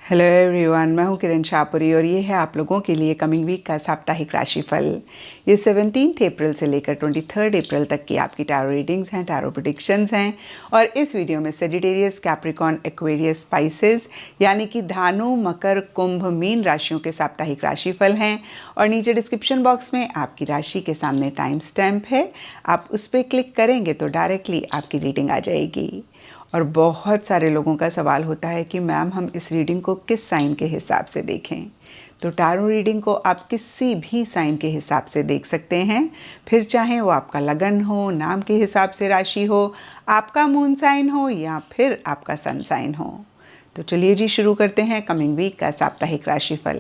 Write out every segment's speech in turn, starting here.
Hello everyone, मैं हूं किरण शाहपुरी और ये है आप लोगों के लिए कमिंग वीक का साप्ताहिक राशिफल। ये 17 अप्रैल से लेकर 23 अप्रैल तक की आपकी टैरो रीडिंग्स हैं, टैरो प्रेडिक्शंस हैं। और इस वीडियो में सेजिटेरियस, कैप्रिकॉर्न, एक्वेरियस, स्पाइसेस यानी कि धानु, मकर, कुंभ, मीन राशियों के साप्ताहिक राशिफल हैं। और नीचे डिस्क्रिप्शन बॉक्स में आपकी राशि के सामने टाइम स्टैम्प है, आप उस पर क्लिक करेंगे तो डायरेक्टली आपकी रीडिंग आ जाएगी। और बहुत सारे लोगों का सवाल होता है कि मैम हम इस रीडिंग को किस साइन के हिसाब से देखें। तो टैरो रीडिंग को आप किसी भी साइन के हिसाब से देख सकते हैं, फिर चाहे वो आपका लगन हो, नाम के हिसाब से राशि हो, आपका मून साइन हो या फिर आपका सन साइन हो। तो चलिए जी शुरू करते हैं कमिंग वीक का साप्ताहिक राशिफल।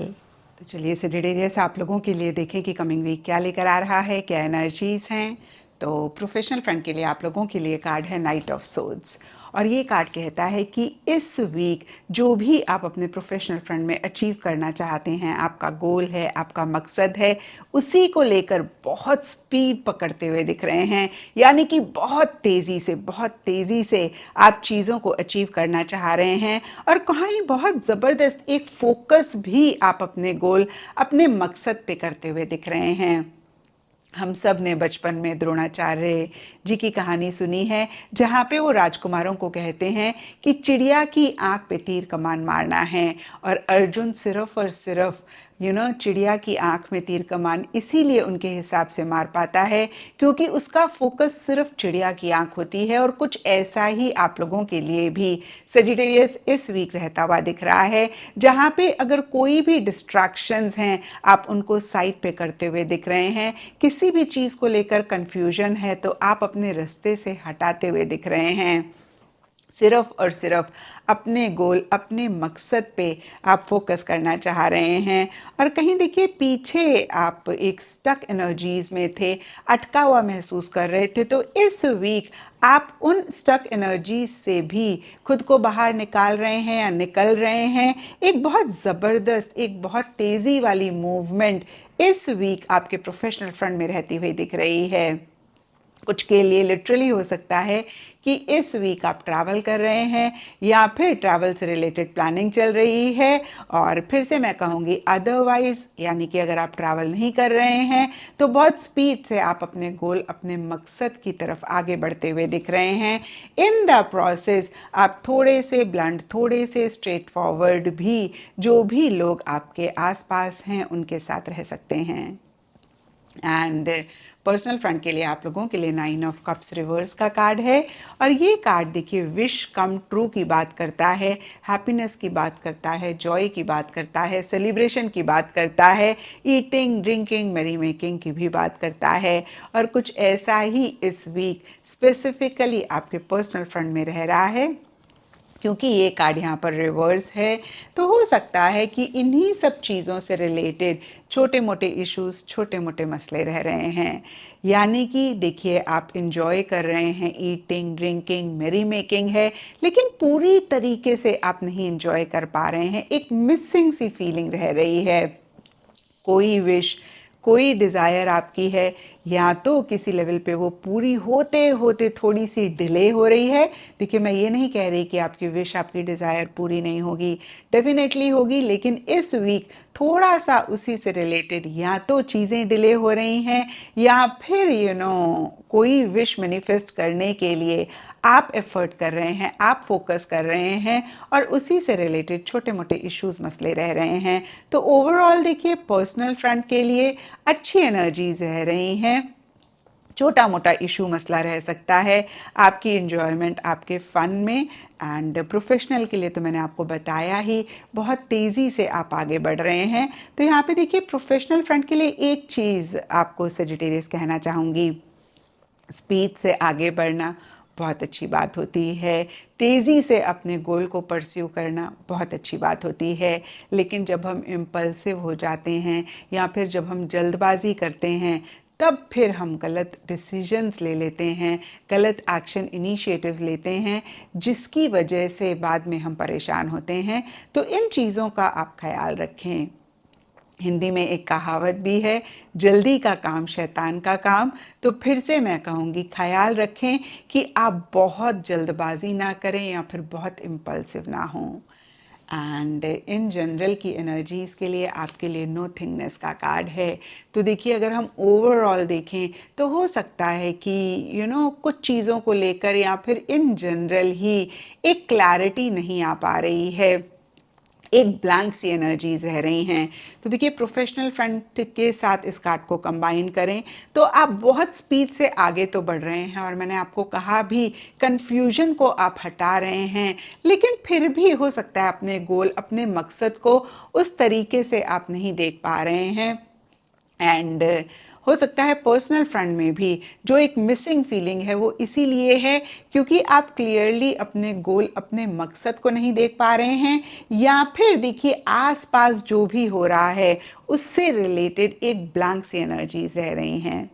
तो चलिए सेजिटेरियस आप लोगों के लिए देखें कि कमिंग वीक क्या लेकर आ रहा है, क्या एनर्जीज हैं। तो प्रोफेशनल फ्रंट के लिए आप लोगों के लिए कार्ड है नाइट ऑफ सोर्ड्स। और ये कार्ड कहता है कि इस वीक जो भी आप अपने प्रोफेशनल फ्रंट में अचीव करना चाहते हैं, आपका गोल है, आपका मकसद है, उसी को लेकर बहुत स्पीड पकड़ते हुए दिख रहे हैं। यानी कि बहुत तेज़ी से आप चीज़ों को अचीव करना चाह रहे हैं। और कहीं बहुत ज़बरदस्त एक फोकस भी आप अपने गोल, अपने मकसद पे करते हुए दिख रहे हैं। हम सब ने बचपन में द्रोणाचार्य जी की कहानी सुनी है, जहाँ पे वो राजकुमारों को कहते हैं कि चिड़िया की आंख पे तीर कमान मारना है। और अर्जुन सिर्फ और सिर्फ चिड़िया की आंख में तीर कमान इसीलिए उनके हिसाब से मार पाता है क्योंकि उसका फोकस सिर्फ चिड़िया की आंख होती है। और कुछ ऐसा ही आप लोगों के लिए भी सेजिटेरियस इस वीक रहता हुआ दिख रहा है, जहाँ पे अगर कोई भी डिस्ट्रैक्शंस हैं आप उनको साइड पे करते हुए दिख रहे हैं। किसी भी चीज़ को लेकर कंफ्यूजन है तो आप अपने रास्ते से हटाते हुए दिख रहे हैं। सिर्फ और सिर्फ अपने गोल, अपने मकसद पे आप फोकस करना चाह रहे हैं। और कहीं देखिए पीछे आप एक स्टक एनर्जीज में थे, अटका हुआ महसूस कर रहे थे। तो इस वीक आप उन स्टक एनर्जीज से भी खुद को बाहर निकाल रहे हैं या निकल रहे हैं। एक बहुत ज़बरदस्त, एक बहुत तेज़ी वाली मूवमेंट इस वीक आपके प्रोफेशनल फ्रंट में रहती हुई दिख रही है। कुछ के लिए लिटरली हो सकता है कि इस वीक आप ट्रैवल कर रहे हैं या फिर ट्रैवल से रिलेटेड प्लानिंग चल रही है। और फिर से मैं कहूँगी अदरवाइज, यानी कि अगर आप ट्रैवल नहीं कर रहे हैं तो बहुत स्पीड से आप अपने गोल, अपने मकसद की तरफ आगे बढ़ते हुए दिख रहे हैं। इन द प्रोसेस आप थोड़े से ब्लंट, थोड़े से स्ट्रेट फॉरवर्ड भी जो भी लोग आपके आसपास हैं उनके साथ रह सकते हैं। एंड पर्सनल फ्रंट के लिए आप लोगों के लिए 9 ऑफ कप्स रिवर्स का कार्ड है। और ये कार्ड देखिए विश कम ट्रू की बात करता है, हैप्पीनेस की बात करता है, जॉय की बात करता है, सेलिब्रेशन की बात करता है, ईटिंग, ड्रिंकिंग, मैरी मेकिंग की भी बात करता है। और कुछ ऐसा ही इस वीक स्पेसिफिकली आपके पर्सनल फ्रंट में रह रहा है। क्योंकि ये कार्ड यहाँ पर रिवर्स है तो हो सकता है कि इन्हीं सब चीज़ों से रिलेटेड छोटे मोटे इश्यूज, छोटे मोटे मसले रह रहे हैं। यानी कि देखिए आप इंजॉय कर रहे हैं, ईटिंग, ड्रिंकिंग, मेरी मेकिंग है, लेकिन पूरी तरीके से आप नहीं इंजॉय कर पा रहे हैं। एक मिसिंग सी फीलिंग रह रही है। कोई विश, कोई डिज़ायर आपकी है, या तो किसी लेवल पे वो पूरी होते होते थोड़ी सी डिले हो रही है। देखिए मैं ये नहीं कह रही कि आपकी विश, आपकी डिज़ायर पूरी नहीं होगी, डेफिनेटली होगी। लेकिन इस वीक थोड़ा सा उसी से रिलेटेड या तो चीज़ें डिले हो रही हैं या फिर कोई विश मैनिफेस्ट करने के लिए आप एफर्ट कर रहे हैं, आप फोकस कर रहे हैं और उसी से रिलेटेड छोटे मोटे इश्यूज, मसले रह रहे हैं। तो ओवरऑल देखिए पर्सनल फ्रंट के लिए अच्छी एनर्जीज रह रही हैं। छोटा मोटा इशू, मसला रह सकता है आपकी इंजॉयमेंट, आपके फन में। एंड प्रोफेशनल के लिए तो मैंने आपको बताया ही, बहुत तेज़ी से आप आगे बढ़ रहे हैं। तो यहाँ पे देखिए प्रोफेशनल फ्रंट के लिए एक चीज़ आपको सेजिटेरियस कहना चाहूँगी, स्पीड से आगे बढ़ना बहुत अच्छी बात होती है, तेज़ी से अपने गोल को परस्यू करना बहुत अच्छी बात होती है। लेकिन जब हम इम्पल्सिव हो जाते हैं या फिर जब हम जल्दबाजी करते हैं तब फिर हम गलत डिसीजंस ले लेते हैं, गलत एक्शन इनिशिएटिव्स लेते हैं, जिसकी वजह से बाद में हम परेशान होते हैं। तो इन चीज़ों का आप ख्याल रखें। हिंदी में एक कहावत भी है, जल्दी का काम शैतान का काम। तो फिर से मैं कहूँगी ख्याल रखें कि आप बहुत जल्दबाजी ना करें या फिर बहुत इम्पल्सिव ना हों। एंड इन जनरल की एनर्जीज़ के लिए आपके लिए नोथिंगनेस का कार्ड है। तो देखिए, अगर हम ओवरऑल देखें तो हो सकता है कि कुछ चीज़ों को लेकर या फिर इन जनरल ही एक क्लैरिटी नहीं आ पा रही है, एक ब्लैंक सी एनर्जीज रह रही हैं। तो देखिए, प्रोफेशनल फ्रंट के साथ इस कार्ड को कंबाइन करें तो आप बहुत स्पीड से आगे तो बढ़ रहे हैं, और मैंने आपको कहा भी कंफ्यूजन को आप हटा रहे हैं, लेकिन फिर भी हो सकता है अपने गोल, अपने मकसद को उस तरीके से आप नहीं देख पा रहे हैं। एंड हो सकता है पर्सनल फ्रंट में भी जो एक मिसिंग फीलिंग है वो इसीलिए है क्योंकि आप क्लियरली अपने गोल, अपने मकसद को नहीं देख पा रहे हैं, या फिर देखिए आसपास जो भी हो रहा है उससे रिलेटेड एक ब्लैंक सी एनर्जीज रह रही हैं।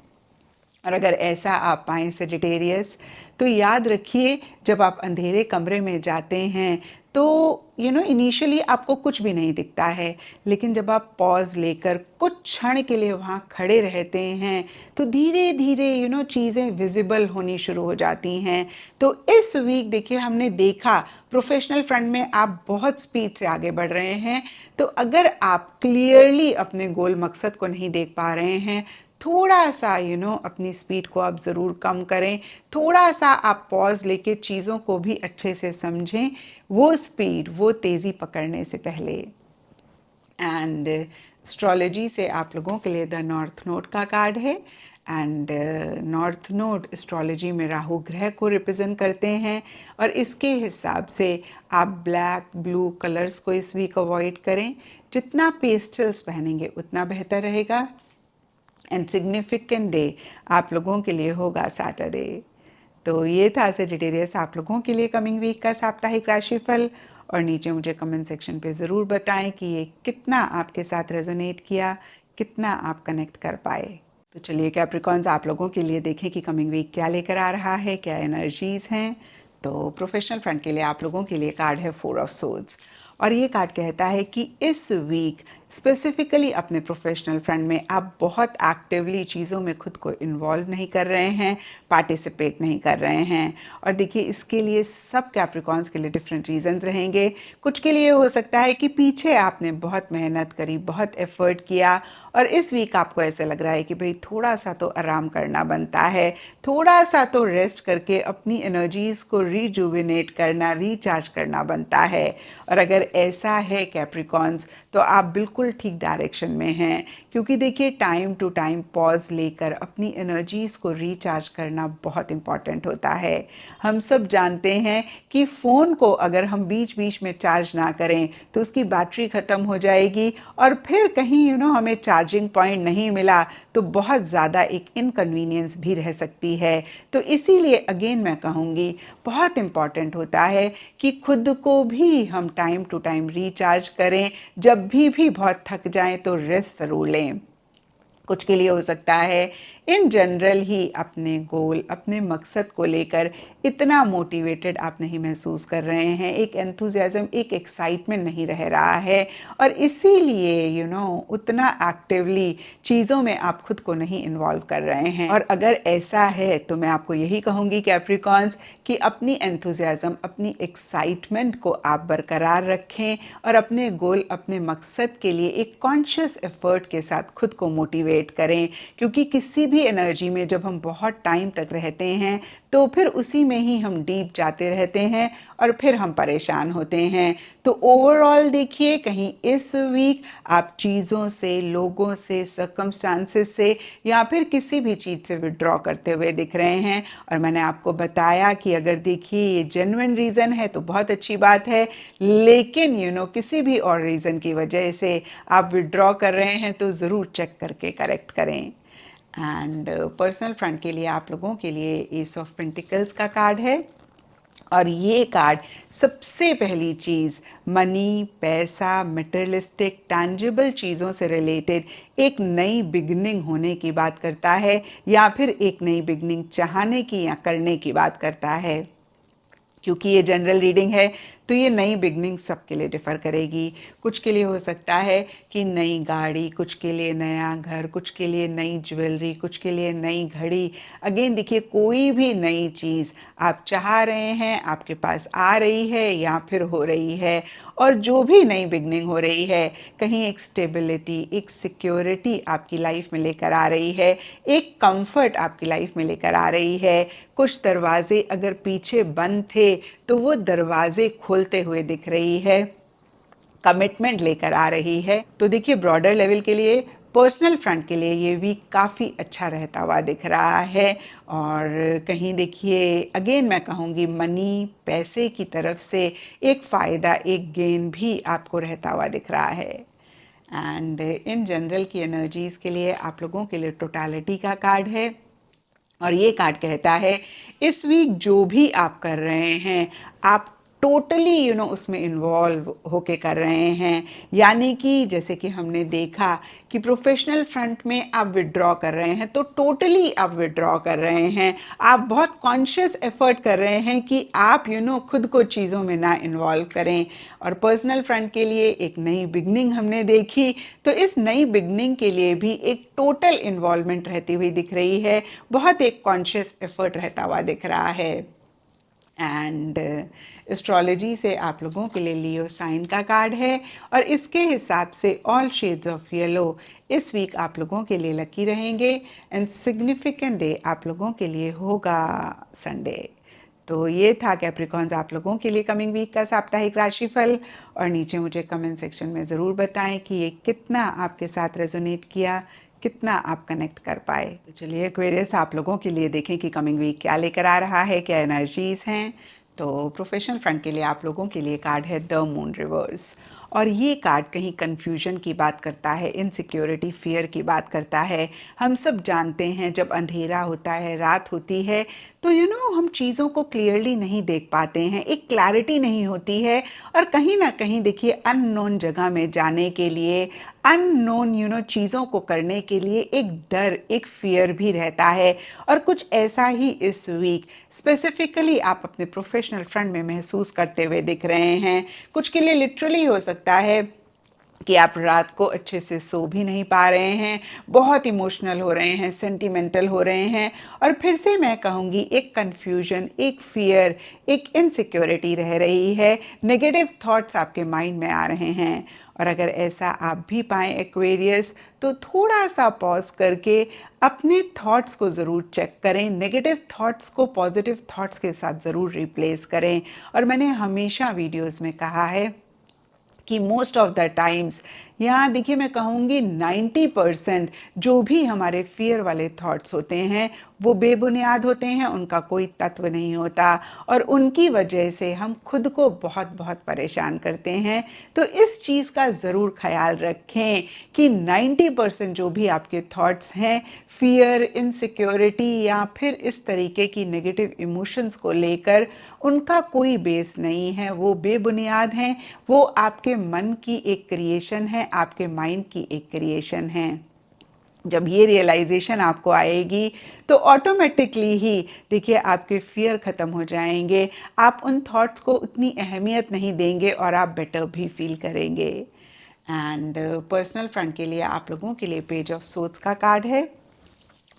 और अगर ऐसा आप पाएँ सेजिटेरियस, तो याद रखिए, जब आप अंधेरे कमरे में जाते हैं तो इनिशियली आपको कुछ भी नहीं दिखता है, लेकिन जब आप पॉज लेकर कुछ क्षण के लिए वहाँ खड़े रहते हैं तो धीरे धीरे चीज़ें विजिबल होनी शुरू हो जाती हैं। तो इस वीक देखिए, हमने देखा प्रोफेशनल फ्रंट में आप बहुत स्पीड से आगे बढ़ रहे हैं। तो अगर आप क्लियरली अपने गोल, मकसद को नहीं देख पा रहे हैं, थोड़ा सा अपनी स्पीड को आप ज़रूर कम करें, थोड़ा सा आप पॉज लेके चीज़ों को भी अच्छे से समझें, वो स्पीड, वो तेज़ी पकड़ने से पहले। एंड एस्ट्रोलॉजी से आप लोगों के लिए द नॉर्थ नोड का कार्ड है। एंड नॉर्थ नोड एस्ट्रोलॉजी में राहु ग्रह को रिप्रेजेंट करते हैं, और इसके हिसाब से आप ब्लैक, ब्लू कलर्स को इस वीक अवॉइड करें। जितना पेस्टल्स पहनेंगे उतना बेहतर रहेगा। एंड सिग्निफिकेंट डे आप लोगों के लिए होगा सैटरडे। तो ये था सेजिटेरियस आप लोगों के लिए कमिंग वीक का साप्ताहिक राशिफल। और नीचे मुझे कमेंट सेक्शन पे ज़रूर बताएं कि ये कितना आपके साथ रेजोनेट किया, कितना आप कनेक्ट कर पाए। तो चलिए कैप्रिकॉन्स, आप लोगों के लिए देखें कि कमिंग वीक क्या लेकर आ रहा है, क्या एनर्जीज़ हैं। तो प्रोफेशनल फ्रंट के लिए आप लोगों के लिए कार्ड है 4 ऑफ सोर्ड्स, और ये कार्ड कहता है कि इस वीक स्पेसिफिकली अपने प्रोफेशनल फ्रंट में आप बहुत एक्टिवली चीज़ों में खुद को इन्वॉल्व नहीं कर रहे हैं, पार्टिसिपेट नहीं कर रहे हैं। और देखिए, इसके लिए सब कैप्रिकॉन्स के लिए डिफरेंट रीजंस रहेंगे। कुछ के लिए हो सकता है कि पीछे आपने बहुत मेहनत करी, बहुत एफर्ट किया, और इस वीक आपको ऐसे लग रहा है कि भाई थोड़ा सा तो आराम करना बनता है, थोड़ा सा तो रेस्ट करके अपनी एनर्जीज़ को रिजुविनेट करना, रिचार्ज करना बनता है। और अगर ऐसा है कैप्रिकॉन्स, तो आप बिल्कुल ठीक डायरेक्शन में हैं, क्योंकि देखिए टाइम टू टाइम पॉज लेकर अपनी एनर्जीज़ को रिचार्ज करना बहुत इम्पॉर्टेंट होता है। हम सब जानते हैं कि फ़ोन को अगर हम बीच बीच में चार्ज ना करें तो उसकी बैटरी ख़त्म हो जाएगी, और फिर कहीं हमें चार्जिंग पॉइंट नहीं मिला तो बहुत ज़्यादा एक इनकन्वीनियंस भी रह सकती है। तो इसीलिए अगेन मैं कहूँगी, बहुत इम्पॉर्टेंट होता है कि खुद को भी हम टाइम टू टाइम रिचार्ज करें। जब भी बहुत थक जाएं तो रेस्ट ज़रूर लें। कुछ के लिए हो सकता है इन जनरल ही अपने गोल, अपने मकसद को लेकर इतना मोटिवेटेड आप नहीं महसूस कर रहे हैं, एक एंथुजियाज्म, एक एक्साइटमेंट नहीं रह रहा है, और इसीलिए उतना एक्टिवली चीज़ों में आप खुद को नहीं इन्वॉल्व कर रहे हैं। और अगर ऐसा है तो मैं आपको यही कहूँगी कैप्रिकॉन्स कि अपनी एंथुजियाज्म, अपनी एक्साइटमेंट को आप बरकरार रखें, और अपने गोल, अपने मकसद के लिए एक कॉन्शियस एफर्ट के साथ खुद को मोटिवेट करें। क्योंकि किसी भी एनर्जी में जब हम बहुत टाइम तक रहते हैं तो फिर उसी में ही हम डीप जाते रहते हैं, और फिर हम परेशान होते हैं। तो ओवरऑल देखिए, कहीं इस वीक आप चीज़ों से, लोगों से, सर्कमस्टांसेस से, या फिर किसी भी चीज़ से विड्रॉ करते हुए दिख रहे हैं। और मैंने आपको बताया कि अगर देखिए ये जेन्युइन रीज़न है तो बहुत अच्छी बात है, लेकिन किसी भी और रीज़न की वजह से आप विड्रॉ कर रहे हैं तो ज़रूर चेक करके करेक्ट करें। एंड पर्सनल फ्रंट के लिए आप लोगों के लिए एस ऑफ पेंटिकल्स का कार्ड है, और ये कार्ड सबसे पहली चीज़ मनी, पैसा, मटेरियलिस्टिक, टैंजिबल चीज़ों से रिलेटेड एक नई बिगनिंग होने की बात करता है, या फिर एक नई बिगनिंग चाहने की या करने की बात करता है। क्योंकि ये जनरल रीडिंग है तो ये नई बिगनिंग सबके लिए डिफ़र करेगी। कुछ के लिए हो सकता है कि नई गाड़ी, कुछ के लिए नया घर, कुछ के लिए नई ज्वेलरी, कुछ के लिए नई घड़ी। अगेन देखिए, कोई भी नई चीज़ आप चाह रहे हैं, आपके पास आ रही है या फिर हो रही है। और जो भी नई बिगनिंग हो रही है, कहीं एक स्टेबिलिटी, एक सिक्योरिटी आपकी लाइफ में लेकर आ रही है, एक कंफर्ट आपकी लाइफ में लेकर आ रही है। कुछ दरवाजे अगर पीछे बंद थे तो वो दरवाजे खोलते हुए दिख रही है, कमिटमेंट लेकर आ रही है। तो देखिए, ब्रॉडर लेवल के लिए, पर्सनल फ्रंट के लिए ये वीक काफ़ी अच्छा रहता हुआ दिख रहा है। और कहीं देखिए, अगेन मैं कहूँगी, मनी, पैसे की तरफ से एक फ़ायदा, एक गेन भी आपको रहता हुआ दिख रहा है। एंड इन जनरल की एनर्जीज़ के लिए आप लोगों के लिए टोटलिटी का कार्ड है, और ये कार्ड कहता है इस वीक जो भी आप कर रहे हैं, आप टोटली उसमें इन्वॉल्व होके कर रहे हैं। यानी कि जैसे कि हमने देखा कि प्रोफेशनल फ्रंट में आप विड्रॉ कर रहे हैं, तो टोटली आप विड्रॉ कर रहे हैं। आप बहुत कॉन्शियस एफर्ट कर रहे हैं कि आप खुद को चीज़ों में ना इन्वॉल्व करें। और पर्सनल फ्रंट के लिए एक नई बिगनिंग हमने देखी, तो इस नई बिगनिंग के लिए भी एक टोटल इन्वॉल्वमेंट रहती हुई दिख रही है, बहुत एक कॉन्शियस एफर्ट रहता हुआ दिख रहा है। एंड एस्ट्रोलॉजी से आप लोगों के लिए लियो साइन का कार्ड है, और इसके हिसाब से ऑल शेड्स ऑफ येलो इस वीक आप लोगों के लिए लकी रहेंगे। एंड सिग्निफिकेंट डे आप लोगों के लिए होगा संडे। तो ये था कैप्रिकॉन्स आप लोगों के लिए कमिंग वीक का साप्ताहिक राशिफल। और नीचे मुझे कमेंट सेक्शन में ज़रूर बताएं कि ये कितना आपके साथ रेजोनेट किया, कितना आप कनेक्ट कर पाए। तो चलिए एक्वेरियस, आप लोगों के लिए देखें कि कमिंग वीक क्या लेकर आ रहा है, क्या एनर्जीज हैं। तो प्रोफेशनल फ्रंट के लिए आप लोगों के लिए कार्ड है द मून रिवर्स, और ये कार्ड कहीं कंफ्यूजन की बात करता है, इनसिक्योरिटी, फियर की बात करता है। हम सब जानते हैं जब अंधेरा होता है, रात होती है, तो हम चीज़ों को क्लियरली नहीं देख पाते हैं, एक क्लैरिटी नहीं होती है। और कहीं ना कहीं देखिए, अननोन जगह में जाने के लिए, अननोन चीज़ों को करने के लिए एक डर, एक फियर भी रहता है। और कुछ ऐसा ही इस वीक स्पेसिफिकली आप अपने प्रोफेशनल फ्रंट में महसूस करते हुए दिख रहे हैं। कुछ के लिए लिटरली हो सकता है कि आप रात को अच्छे से सो भी नहीं पा रहे हैं, बहुत इमोशनल हो रहे हैं, सेंटिमेंटल हो रहे हैं। और फिर से मैं कहूँगी, एक कन्फ्यूजन, एक फियर, एक इनसिक्योरिटी रह रही है, नेगेटिव थॉट्स आपके माइंड में आ रहे हैं। और अगर ऐसा आप भी पाएँ एक्वेरियस, तो थोड़ा सा पॉज करके अपने थॉट्स को ज़रूर चेक करें, नेगेटिव थॉट्स को पॉजिटिव थॉट्स के साथ ज़रूर रिप्लेस करें। और मैंने हमेशा वीडियोस में कहा है कि मोस्ट ऑफ द टाइम्स, यहाँ देखिए मैं कहूँगी 90% जो भी हमारे फियर वाले थॉट्स होते हैं वो बेबुनियाद होते हैं, उनका कोई तत्व नहीं होता, और उनकी वजह से हम खुद को बहुत बहुत परेशान करते हैं। तो इस चीज़ का ज़रूर ख्याल रखें कि 90% जो भी आपके थॉट्स हैं, फियर, इनसिक्योरिटी या फिर इस तरीके की नेगेटिव इमोशंस को लेकर, उनका कोई बेस नहीं है, वो बेबुनियाद हैं, वो आपके मन की एक क्रिएशन है, आपके माइंड की एक क्रिएशन है। जब ये रियलाइजेशन आपको आएगी, तो ऑटोमेटिकली ही देखिए आपके फियर ख़त्म हो जाएंगे, आप उन थॉट्स को उतनी अहमियत नहीं देंगे, और आप बेटर भी फील करेंगे। एंड पर्सनल फ्रंट के लिए आप लोगों के लिए पेज ऑफ सोर्ड्स का कार्ड है,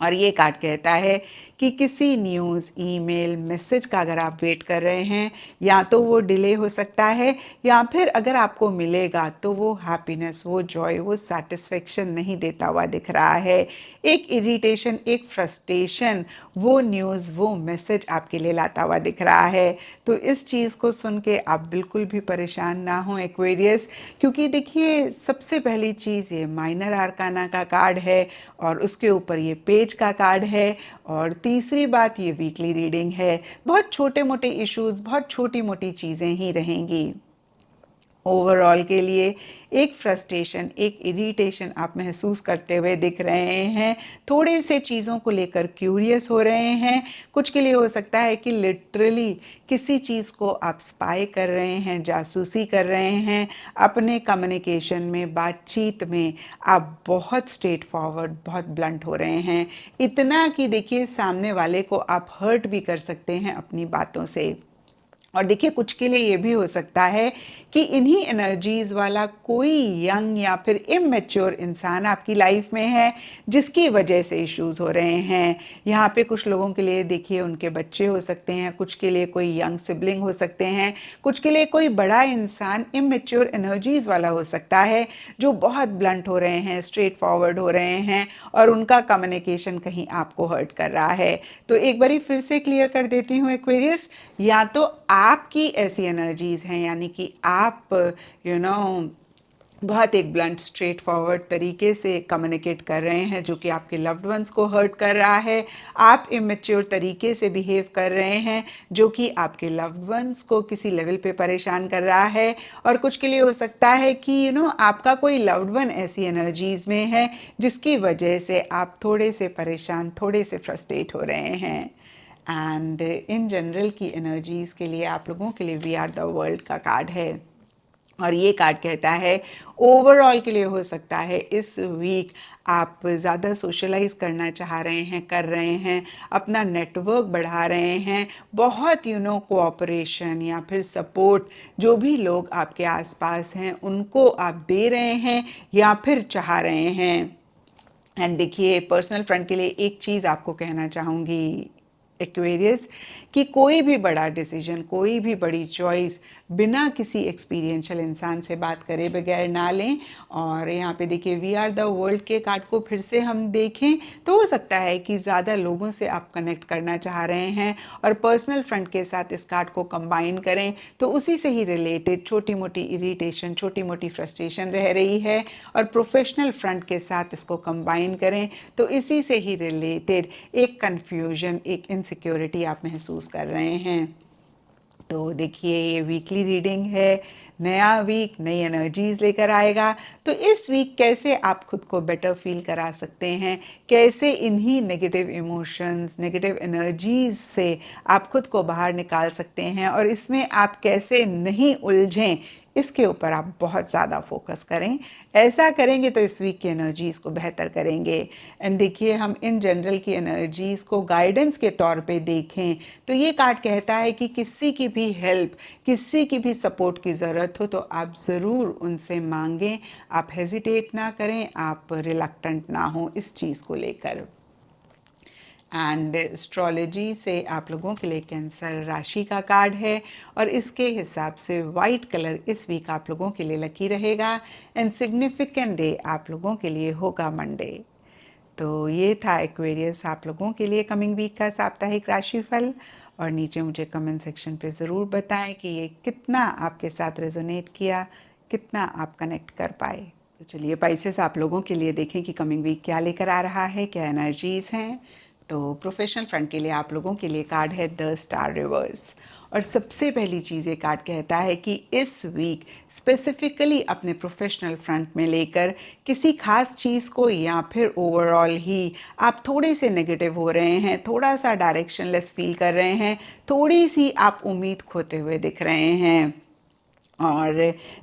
और ये कार्ड कहता है कि किसी न्यूज़, ईमेल, मैसेज का अगर आप वेट कर रहे हैं, या तो वो डिले हो सकता है, या फिर अगर आपको मिलेगा तो वो हैप्पीनेस, वो जॉय, वो सेटिस्फेक्शन नहीं देता हुआ दिख रहा है। एक इरिटेशन, एक फ्रस्ट्रेशन वो न्यूज़, वो मैसेज आपके लिए लाता हुआ दिख रहा है। तो इस चीज़ को सुन के आप बिल्कुल भी परेशान ना हो एक्वेरियस, क्योंकि देखिए सबसे पहली चीज़, ये माइनर आर्काना का कार्ड है, और उसके ऊपर ये पेज का कार्ड है, और तीसरी बात, ये वीकली रीडिंग है। बहुत छोटे मोटे इश्यूज, बहुत छोटी मोटी चीज़ें ही रहेंगी। ओवरऑल के लिए एक फ्रस्ट्रेशन, एक इरिटेशन आप महसूस करते हुए दिख रहे हैं, थोड़े से चीज़ों को लेकर क्यूरियस हो रहे हैं। कुछ के लिए हो सकता है कि लिटरली किसी चीज़ को आप स्पाई कर रहे हैं, जासूसी कर रहे हैं। अपने कम्युनिकेशन में, बातचीत में आप बहुत स्ट्रेट फॉरवर्ड, बहुत ब्लंट हो रहे हैं, इतना कि देखिए सामने वाले को आप हर्ट भी कर सकते हैं अपनी बातों से। और देखिए कुछ के लिए ये भी हो सकता है कि इन्हीं एनर्जीज वाला कोई यंग या फिर इमेच्योर इंसान आपकी लाइफ में है जिसकी वजह से इश्यूज हो रहे हैं। यहाँ पे कुछ लोगों के लिए देखिए उनके बच्चे हो सकते हैं, कुछ के लिए कोई यंग सिबलिंग हो सकते हैं, कुछ के लिए कोई बड़ा इंसान इमेच्योर एनर्जीज वाला हो सकता है जो बहुत ब्लंट हो रहे हैं, स्ट्रेट फॉरवर्ड हो रहे हैं और उनका कम्युनिकेशन कहीं आपको हर्ट कर रहा है। तो एक बारी फिर से क्लियर कर देती हूँ एक्वेरियस, या तो आपकी ऐसी एनर्जीज हैं यानी कि आप बहुत एक ब्लंट स्ट्रेट फॉरवर्ड तरीके से कम्युनिकेट कर रहे हैं जो कि आपके लव्ड वंस को हर्ट कर रहा है, आप इमेच्योर तरीके से बिहेव कर रहे हैं जो कि आपके लव्ड वंस को किसी लेवल पे परेशान कर रहा है, और कुछ के लिए हो सकता है कि आपका कोई लव्ड वन ऐसी एनर्जीज में है जिसकी वजह से आप थोड़े से परेशान, थोड़े से फ्रस्ट्रेट हो रहे हैं। एंड इन जनरल की एनर्जीज के लिए आप लोगों के लिए वी आर द वर्ल्ड का कार्ड है, और ये कार्ड कहता है ओवरऑल के लिए हो सकता है इस वीक आप ज़्यादा सोशलाइज करना चाह रहे हैं, कर रहे हैं, अपना नेटवर्क बढ़ा रहे हैं, बहुत कोऑपरेशन या फिर सपोर्ट जो भी लोग आपके आसपास हैं उनको आप दे रहे हैं या फिर चाह रहे हैं। एंड देखिए पर्सनल फ्रंट के लिए एक चीज़ आपको कहना चाहूँगी एक्वेरियस, कि कोई भी बड़ा डिसीजन, कोई भी बड़ी चॉइस बिना किसी एक्सपीरियंशियल इंसान से बात करे बगैर ना लें। और यहाँ पे देखिए वी आर द वर्ल्ड के कार्ड को फिर से हम देखें तो हो सकता है कि ज़्यादा लोगों से आप कनेक्ट करना चाह रहे हैं और पर्सनल फ्रंट के साथ इस कार्ड को कंबाइन करें तो उसी से ही रिलेटेड छोटी मोटी इरिटेशन, छोटी मोटी फ्रस्ट्रेशन रह रही है, और प्रोफेशनल फ्रंट के साथ इसको कंबाइन करें तो इसी से ही रिलेटेड एक कन्फ्यूजन, एक इनसिक्योरिटी आप महसूस कर रहे हैं। तो देखिए ये वीकली रीडिंग है, नया वीक नई एनर्जीज लेकर आएगा, तो इस वीक कैसे आप खुद को बेटर फील करा सकते हैं, कैसे इन्हीं नेगेटिव इमोशंस, नेगेटिव एनर्जीज से आप खुद को बाहर निकाल सकते हैं और इसमें आप कैसे नहीं उलझें, इसके ऊपर आप बहुत ज़्यादा फोकस करें। ऐसा करेंगे तो इस वीक की एनर्जीज़ को बेहतर करेंगे। एंड देखिए हम इन जनरल की एनर्जीज़ को गाइडेंस के तौर पे देखें तो ये कार्ड कहता है कि किसी की भी हेल्प, किसी की भी सपोर्ट की ज़रूरत हो तो आप ज़रूर उनसे मांगें, आप हेजिटेट ना करें, आप रिलक्टेंट ना हो इस चीज़ को लेकर। एंड एस्ट्रोलॉजी से आप लोगों के लिए कैंसर राशि का कार्ड है और इसके हिसाब से वाइट कलर इस वीक आप लोगों के लिए लकी रहेगा। एंड सिग्निफिकेंट डे आप लोगों के लिए होगा मंडे। तो ये था एक्वेरियस आप लोगों के लिए कमिंग वीक का साप्ताहिक राशिफल, और नीचे मुझे कमेंट सेक्शन पे ज़रूर बताएं कि ये कितना आपके साथ रेजोनेट किया, कितना आप कनेक्ट कर पाए। तो चलिए पाइसेस आप लोगों के लिए देखें कि कमिंग वीक क्या लेकर आ रहा है, क्या एनर्जीज हैं। तो प्रोफेशनल फ्रंट के लिए आप लोगों के लिए कार्ड है द स्टार रिवर्स, और सबसे पहली चीज़ ये कार्ड कहता है कि इस वीक स्पेसिफिकली अपने प्रोफेशनल फ्रंट में लेकर किसी खास चीज़ को या फिर ओवरऑल ही आप थोड़े से नेगेटिव हो रहे हैं, थोड़ा सा डायरेक्शनलेस फील कर रहे हैं, थोड़ी सी आप उम्मीद खोते हुए दिख रहे हैं। और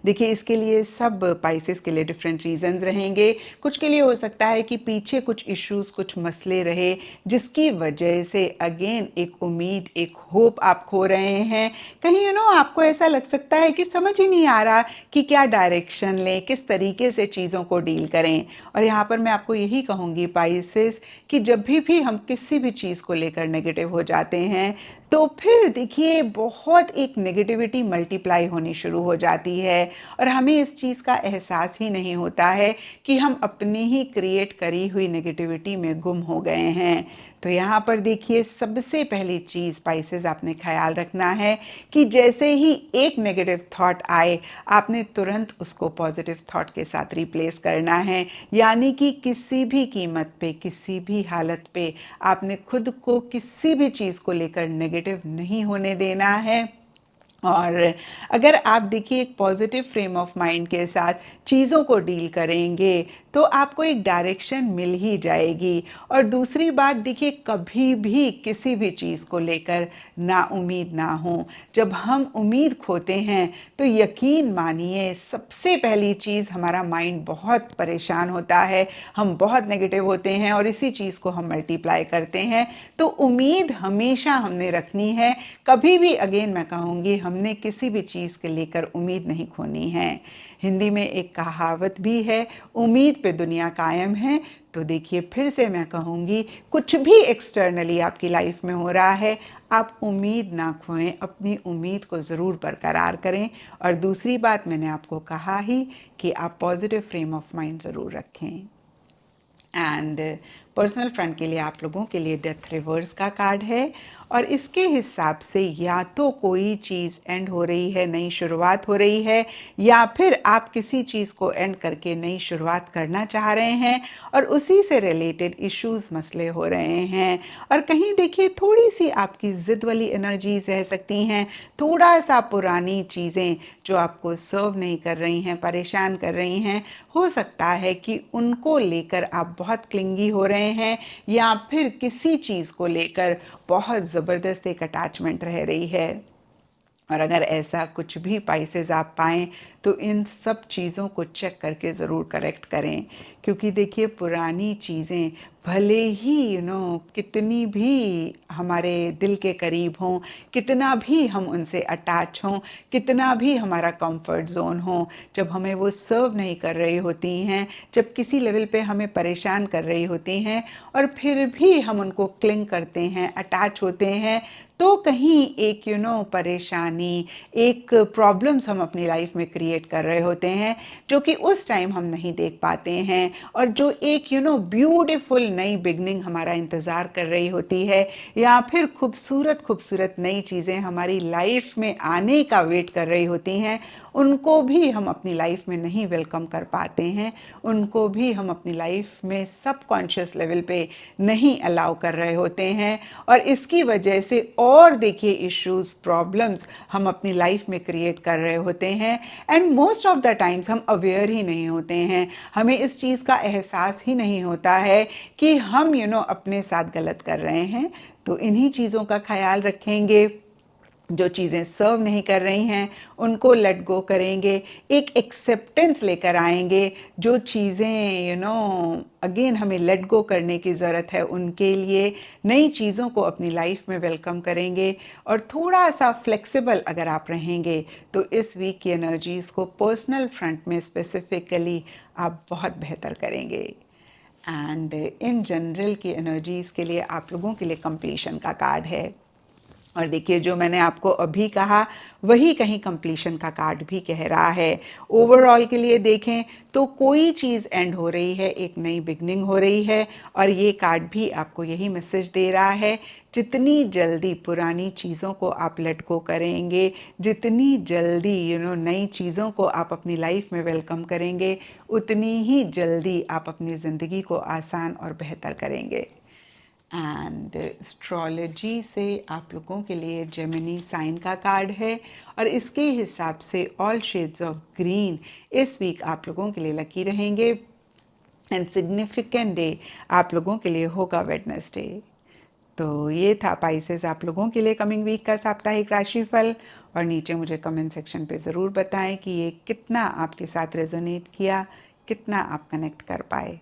देखिए इसके लिए सब पाइसेस के लिए डिफरेंट रीजंस रहेंगे। कुछ के लिए हो सकता है कि पीछे कुछ इश्यूज, कुछ मसले रहे जिसकी वजह से अगेन एक उम्मीद, एक होप आप खो रहे हैं। कहीं आपको ऐसा लग सकता है कि समझ ही नहीं आ रहा कि क्या डायरेक्शन लें, किस तरीके से चीज़ों को डील करें। और यहाँ पर मैं आपको यही कहूँगी पाइसेस कि जब भी हम किसी भी चीज़ को लेकर नेगेटिव हो जाते हैं तो फिर देखिए बहुत एक नेगेटिविटी मल्टीप्लाई होनी शुरू हो जाती है और हमें इस चीज़ का एहसास ही नहीं होता है कि हम अपनी ही क्रिएट करी हुई नेगेटिविटी में गुम हो गए हैं। तो यहाँ पर देखिए सबसे पहली चीज़ पाइसेस आपने ख्याल रखना है कि जैसे ही एक नेगेटिव थॉट आए आपने तुरंत उसको पॉजिटिव थॉट के साथ रिप्लेस करना है, यानी कि किसी भी कीमत पे, किसी भी हालत पे आपने खुद को किसी भी चीज़ को लेकर नेगेटिव नहीं होने देना है। और अगर आप देखिए एक पॉजिटिव फ्रेम ऑफ माइंड के साथ चीज़ों को डील करेंगे तो आपको एक डायरेक्शन मिल ही जाएगी। और दूसरी बात देखिए कभी भी किसी भी चीज़ को लेकर ना उम्मीद ना हो। जब हम उम्मीद खोते हैं तो यकीन मानिए सबसे पहली चीज़ हमारा माइंड बहुत परेशान होता है, हम बहुत नेगेटिव होते हैं और इसी चीज़ को हम मल्टीप्लाई करते हैं। तो उम्मीद हमेशा हमने रखनी है, कभी भी अगेन मैं कहूँगी हमने किसी भी चीज़ के लेकर उम्मीद नहीं खोनी है। हिंदी में एक कहावत भी है, उम्मीद पे दुनिया कायम है। तो देखिए फिर से मैं कहूँगी, कुछ भी एक्सटर्नली आपकी लाइफ में हो रहा है, आप उम्मीद ना खोएं, अपनी उम्मीद को ज़रूर बरकरार करें। और दूसरी बात मैंने आपको कहा ही कि आप पॉजिटिव फ्रेम ऑफ माइंड ज़रूर रखें। एंड पर्सनल फ्रंट के लिए आप लोगों के लिए डेथ रिवर्स का कार्ड है, और इसके हिसाब से या तो कोई चीज़ एंड हो रही है, नई शुरुआत हो रही है, या फिर आप किसी चीज़ को एंड करके नई शुरुआत करना चाह रहे हैं और उसी से रिलेटेड इश्यूज मसले हो रहे हैं। और कहीं देखिए थोड़ी सी आपकी ज़िद वाली एनर्जीज रह सकती हैं, थोड़ा सा पुरानी चीज़ें जो आपको सर्व नहीं कर रही हैं, परेशान कर रही हैं, हो सकता है कि उनको लेकर आप बहुत क्लिंगी हो रहे हैं, या फिर किसी चीज़ को लेकर बहुत ज़बरदस्त एक अटैचमेंट रह रही है। और अगर ऐसा कुछ भी पाइसेस आप पाएँ तो इन सब चीज़ों को चेक करके ज़रूर करेक्ट करें, क्योंकि देखिए पुरानी चीज़ें भले ही कितनी भी हमारे दिल के करीब हों, कितना भी हम उनसे अटैच हों, कितना भी हमारा कंफर्ट जोन हो, जब हमें वो सर्व नहीं कर रही होती हैं, जब किसी लेवल पे हमें परेशान कर रही होती हैं, और फिर भी हम उनको क्लिंग करते हैं, अटैच होते हैं, तो कहीं एक परेशानी, एक प्रॉब्लम्स हम अपनी लाइफ में क्रिएट कर रहे होते हैं, जो कि उस टाइम हम नहीं देख पाते हैं, और जो एक ब्यूटीफुल नई बिगनिंग हमारा इंतज़ार कर रही होती है, या फिर खूबसूरत खूबसूरत नई चीज़ें हमारी लाइफ में आने का वेट कर रही होती हैं, उनको भी हम अपनी लाइफ में नहीं वेलकम कर पाते हैं, उनको भी हम अपनी लाइफ में सबकॉन्शियस लेवल पे नहीं अलाउ कर रहे होते हैं। और इसकी वजह से और देखिए इश्यूज, प्रॉब्लम्स हम अपनी लाइफ में क्रिएट कर रहे होते हैं, and most of the times हम अवेयर ही नहीं होते हैं, हमें इस चीज़ का एहसास ही नहीं होता है कि हम अपने साथ गलत कर रहे हैं। तो इन्हीं चीज़ों का ख्याल रखेंगे, जो चीज़ें सर्व नहीं कर रही हैं उनको लेट गो करेंगे, एक एक्सेप्टेंस लेकर आएंगे, जो चीज़ें अगेन हमें लेट गो करने की ज़रूरत है उनके लिए नई चीज़ों को अपनी लाइफ में वेलकम करेंगे, और थोड़ा सा फ्लेक्सिबल अगर आप रहेंगे तो इस वीक की एनर्जीज़ को पर्सनल फ्रंट में स्पेसिफिकली आप बहुत बेहतर करेंगे। एंड इन जनरल की एनर्जीज़ के लिए आप लोगों के लिए कंप्लीशन का कार्ड है, और देखिए जो मैंने आपको अभी कहा वही कहीं कंप्लीशन का कार्ड भी कह रहा है। ओवरऑल के लिए देखें तो कोई चीज़ एंड हो रही है, एक नई बिगनिंग हो रही है, और ये कार्ड भी आपको यही मैसेज दे रहा है, जितनी जल्दी पुरानी चीज़ों को आप लेट गो करेंगे, जितनी जल्दी नई चीज़ों को आप अपनी लाइफ में वेलकम करेंगे, उतनी ही जल्दी आप अपनी ज़िंदगी को आसान और बेहतर करेंगे। एंड एस्ट्रोलॉजी से आप लोगों के लिए जेमिनी साइन का कार्ड है, और इसके हिसाब से ऑल शेड्स ऑफ ग्रीन इस वीक आप लोगों के लिए लकी रहेंगे, एंड सिग्निफिकेंट डे आप लोगों के लिए होगा वेडनेसडे। तो ये था पाइसेस आप लोगों के लिए कमिंग वीक का साप्ताहिक राशिफल, और नीचे मुझे कमेंट सेक्शन पे ज़रूर बताएं कि ये कितना आपके साथ रेजोनेट किया, कितना आप कनेक्ट कर पाए।